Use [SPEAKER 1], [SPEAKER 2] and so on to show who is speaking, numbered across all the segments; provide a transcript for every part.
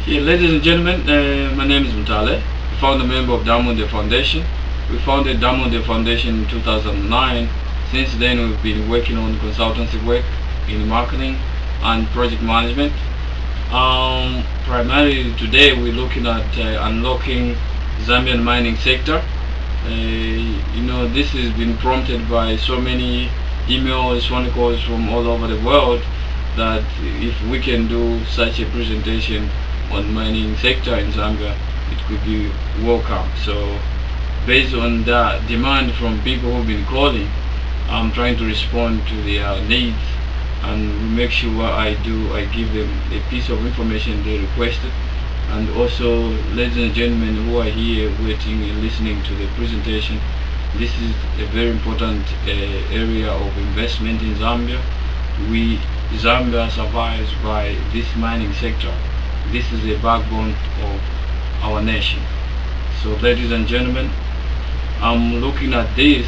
[SPEAKER 1] Yeah, ladies and gentlemen, my name is Mutale, founder member of Diamondale Foundation. We founded Diamondale Foundation in 2009. Since then, we've been working on consultancy work in marketing and project management. Primarily today, we're looking at unlocking Zambian mining sector. This has been prompted by so many emails, phone calls from all over the world that if we can do such a presentation on mining sector in Zambia, it could be welcome. So based on the demand from people who've been calling, I'm trying to respond to their needs and make sure what I do, I give them a piece of information they requested. And also, ladies and gentlemen who are here waiting and listening to the presentation, this is a very important area of investment in Zambia. Zambia survives by this mining sector. This is the backbone of our nation. So ladies and gentlemen, I'm looking at this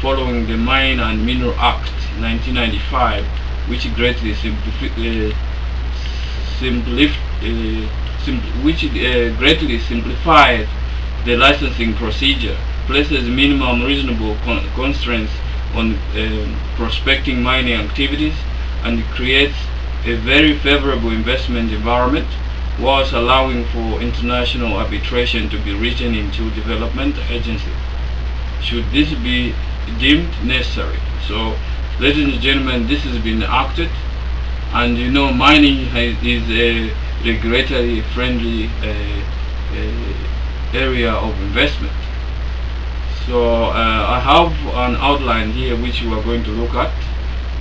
[SPEAKER 1] following the Mine and Mineral Act 1995, which greatly simplified the licensing procedure, places minimum reasonable constraints on prospecting mining activities, and creates a very favorable investment environment, whilst allowing for international arbitration to be written into development agencies, should this be deemed necessary. So, ladies and gentlemen, this has been acted, and mining is a regulatory friendly area of investment. So I have an outline here which we are going to look at.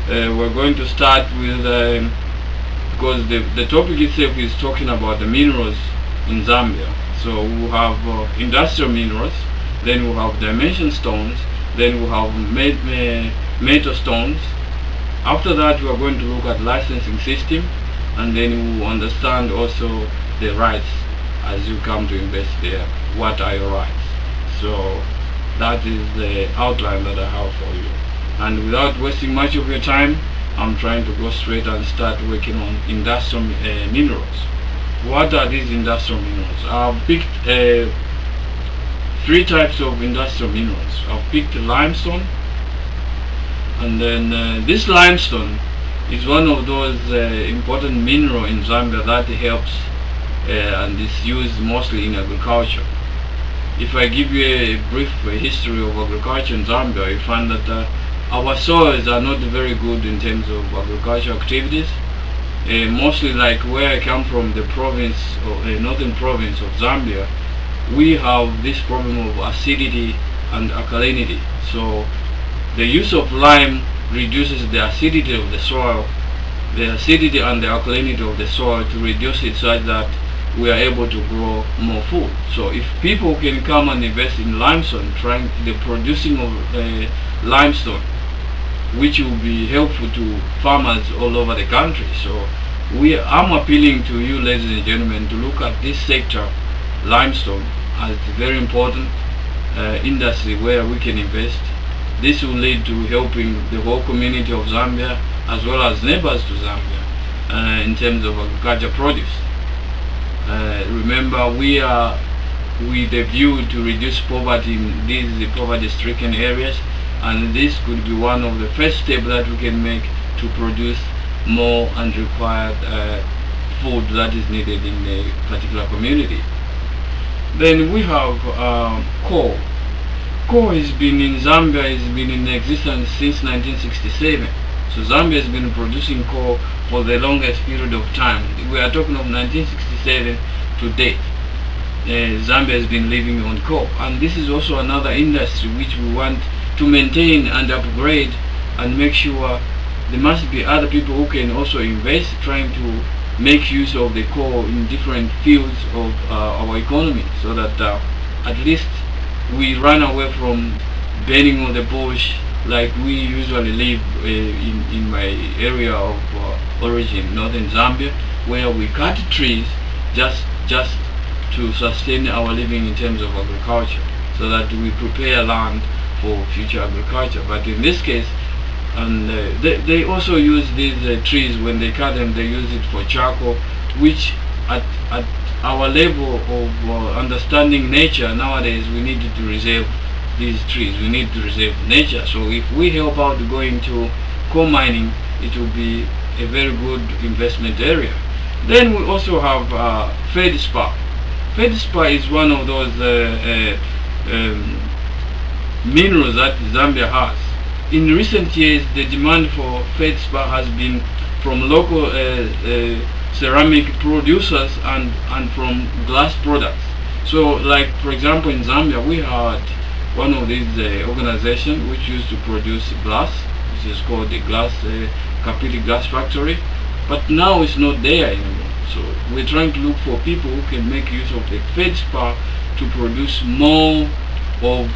[SPEAKER 1] We're going to start with because the topic itself is talking about the minerals in Zambia. So we have industrial minerals, then we have dimension stones, then we have metal stones. After that, we are going to look at licensing system, and then we will understand also the rights as you come to invest there. What are your rights? So that is the outline that I have for you. And without wasting much of your time, I'm trying to go straight and start working on industrial minerals. What are these industrial minerals? I've picked three types of industrial minerals. I've picked limestone, and then this limestone is one of those important mineral in Zambia that helps and is used mostly in agriculture. If I give you a brief history of agriculture in Zambia, you find that our soils are not very good in terms of agricultural activities. Mostly like where I come from, the province or the northern province of Zambia, we have this problem of acidity and alkalinity. So the use of lime reduces the acidity of the soil, the acidity and the alkalinity of the soil, to reduce it such that we are able to grow more food. So if people can come and invest in limestone, trying the producing of limestone, which will be helpful to farmers all over the country. So I'm appealing to you, ladies and gentlemen, to look at this sector, limestone, as a very important industry where we can invest. This will lead to helping the whole community of Zambia as well as neighbors to Zambia in terms of agriculture produce. Remember, we are with the view to reduce poverty in these poverty-stricken areas, and this could be one of the first steps that we can make to produce more and required food that is needed in a particular community. Then we have coal. Coal has been in Zambia, has been in existence since 1967. So Zambia has been producing coal for the longest period of time. We are talking of 1967 to date. Zambia has been living on coal, and this is also another industry which we want to maintain and upgrade and make sure there must be other people who can also invest, trying to make use of the coal in different fields of our economy, so that at least we run away from burning of the bush like we usually live in my area of origin, northern Zambia, where we cut trees just to sustain our living in terms of agriculture, so that we prepare land for future agriculture. But in this case, and they also use these trees, when they cut them, they use it for charcoal, which at our level of understanding nature nowadays, we need to reserve these trees. We need to reserve nature. So if we help out going to coal mining, it will be a very good investment area. Then we also have feldspar. Feldspar is one of those minerals that Zambia has. In recent years, the demand for feldspar has been from local ceramic producers and from glass products. So, like for example, in Zambia, we had one of these organizations which used to produce glass, which is called the Kapili Glass Factory, but now it's not there anymore. So we're trying to look for people who can make use of the feldspar to produce more of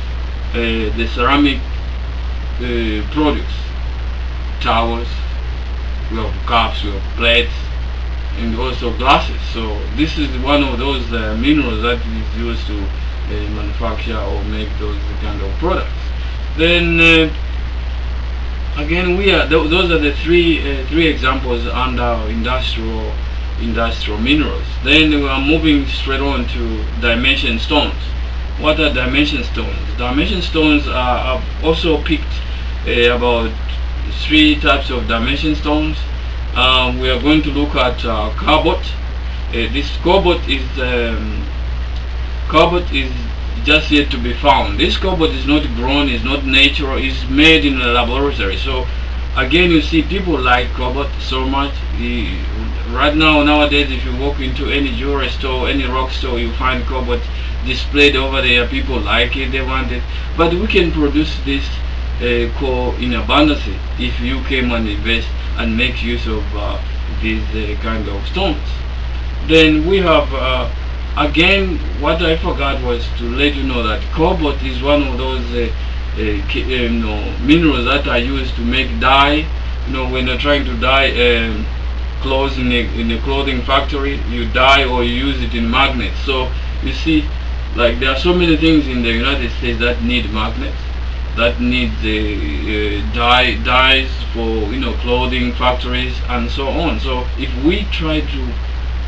[SPEAKER 1] the ceramic products, towers, we have cups, we have plates, and also glasses. So this is one of those minerals that is used to manufacture or make those kind of products. Then again, those are the three examples under industrial minerals. Then we are moving straight on to dimension stones. What are dimension stones? Dimension stones are also picked about 3 types of dimension stones. We are going to look at cobalt. This cobalt is just yet to be found. This cobalt is not grown, is not natural, is made in a laboratory. So again, you see people like cobalt so much. Right now, nowadays, if you walk into any jewelry store, any rock store, you find cobalt displayed over there. People like it, they want it. But we can produce this coal in abundance if you came and invest and make use of these kind of stones. Then we have again, what I forgot was to let you know that cobalt is one of those minerals that are used to make dye. When you're trying to dye clothes in a clothing factory, you dye or you use it in magnets. So you see, like there are so many things in the United States that need magnets, that need dyes for clothing factories and so on. So if we try to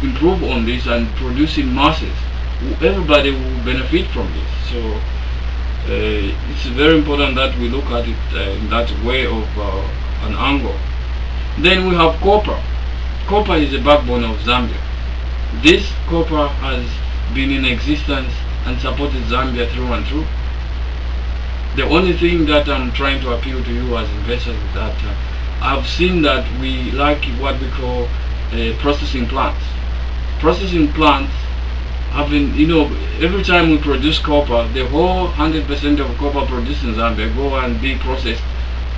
[SPEAKER 1] improve on this and produce in masses, everybody will benefit from this. So it's very important that we look at it in that way of an angle. Then we have copper. Copper is the backbone of Zambia. This copper has been in existence and supported Zambia through and through. The only thing that I'm trying to appeal to you as investors is that I've seen that we like what we call processing plants. Processing plants having, every time we produce copper, the whole 100% of copper produced in Zambia go and be processed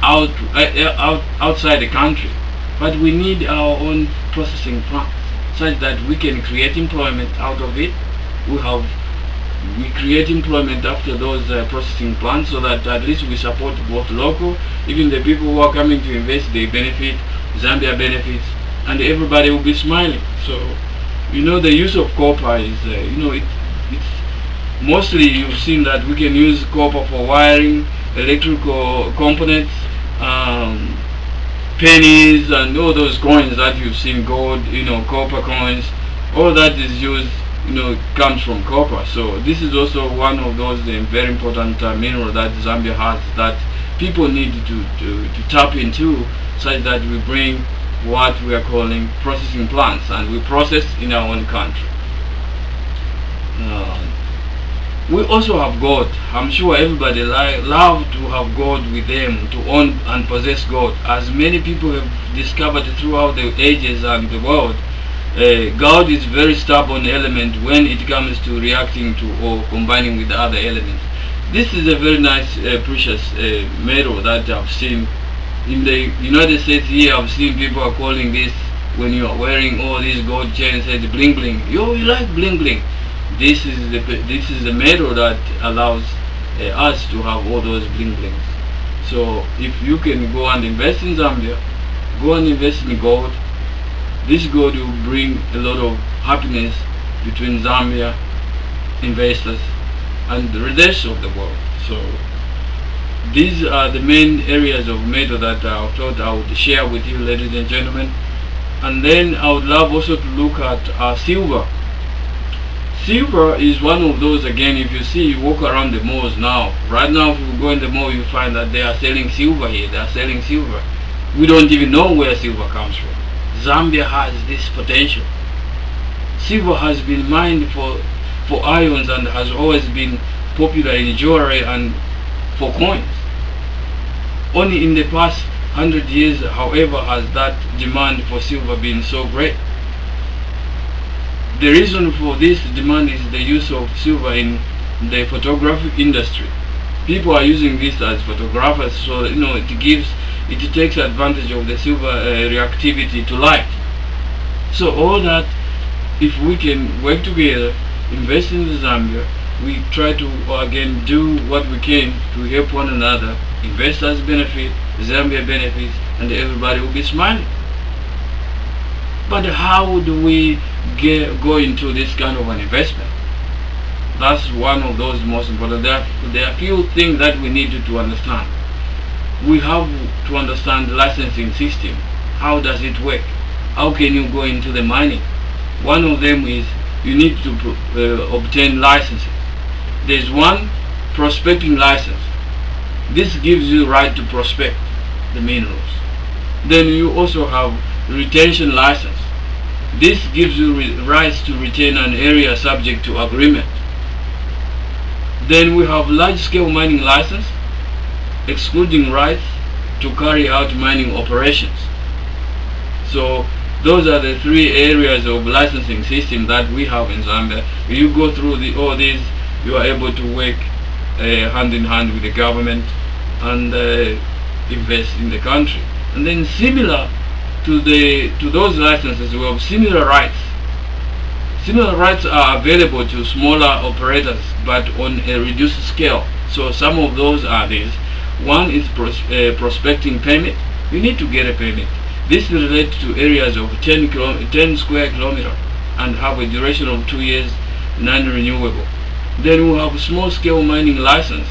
[SPEAKER 1] outside the country. But we need our own processing plants such that we can create employment out of it. We create employment after those processing plants, so that at least we support both local, even the people who are coming to invest, they benefit, Zambia benefits, and everybody will be smiling. So the use of copper is it's mostly, you've seen that we can use copper for wiring, electrical components, pennies, and all those coins that you've seen, gold, copper coins, all that is used, comes from copper. So this is also one of those very important minerals that Zambia has, that people need to tap into, such that we bring what we are calling processing plants, and we process in our own country. We also have gold. I'm sure everybody love to have gold with them, to own and possess gold. As many people have discovered throughout the ages and the world, gold is a very stubborn element when it comes to reacting to or combining with other elements. This is a very nice, precious metal that I've seen in the United States. Here I've seen people are calling this, when you are wearing all these gold chains, said bling bling. You like bling bling. This is the metal that allows us to have all those bling blings. So if you can go and invest in Zambia, go and invest in gold. This gold will bring a lot of happiness between Zambia investors and the rest of the world. So these are the main areas of metal that I thought I would share with you, ladies and gentlemen. And then I would love also to look at silver. Silver is one of those, again, if you see, you walk around the malls now. Right now, if you go in the mall, you find that they are selling silver here. They are selling silver. We don't even know where silver comes from. Zambia has this potential. Silver has been mined for ions and has always been popular in jewelry and for coins. Only in the past 100 years, however, has that demand for silver been so great. The reason for this demand is the use of silver in the photographic industry. People are using this as photographers, so it takes advantage of the silver reactivity to light. So all that, if we can work together, invest in Zambia, we try to again do what we can to help one another. Investors benefit, Zambia benefits, and everybody will be smiling. But how do we go into this kind of an investment? That's one of those most important. There are a few things that we need to understand. We have to understand the licensing system. How does it work? How can you go into the mining? One of them is you need to obtain licenses. There's one, prospecting license. This gives you right to prospect the minerals. Then you also have retention license. This gives you rights to retain an area subject to agreement. Then we have large-scale mining license, excluding rights to carry out mining operations. So those are the three areas of licensing system that we have in Zambia. If you go through all these, you are able to work hand in hand with the government and invest in the country. And then similar to those licenses, we have similar rights. Similar rights are available to smaller operators, but on a reduced scale. So some of those are these. One is prospecting permit. You need to get a permit. This relates to areas of 10 square kilometers and have a duration of 2 years, non-renewable. Then we have small-scale mining license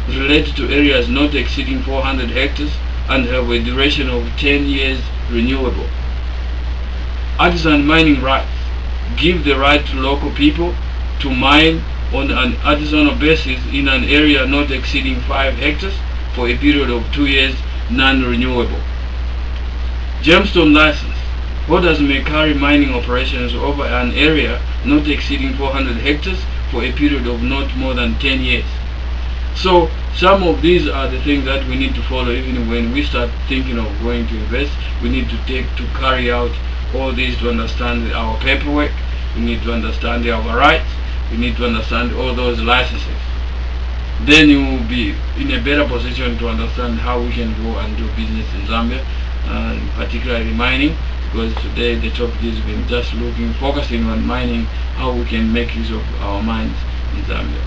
[SPEAKER 1] related to areas not exceeding 400 hectares and have a duration of 10 years, renewable. Artisan mining rights give the right to local people to mine on an artisanal basis in an area not exceeding 5 hectares for a period of 2 years, non-renewable. Gemstone license. Holders may carry mining operations over an area not exceeding 400 hectares for a period of not more than 10 years. So some of these are the things that we need to follow. Even when we start thinking of going to invest, we need to carry out all these to understand our paperwork. We need to understand our rights. We need to understand all those licenses. Then you will be in a better position to understand how we can go and do business in Zambia, and particularly mining, because today the topic has been just focusing on mining, how we can make use of our mines in Zambia.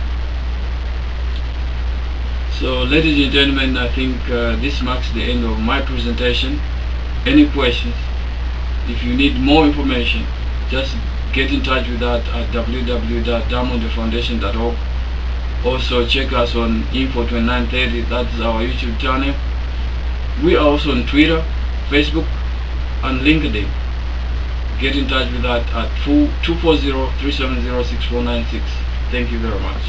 [SPEAKER 1] So ladies and gentlemen, I think this marks the end of my presentation. Any questions? If you need more information, just get in touch with us at www.diamondafoundation.org. Also check us on Info2930, that's our YouTube channel. We are also on Twitter, Facebook and LinkedIn. Get in touch with us at 240-370-6496. Thank you very much.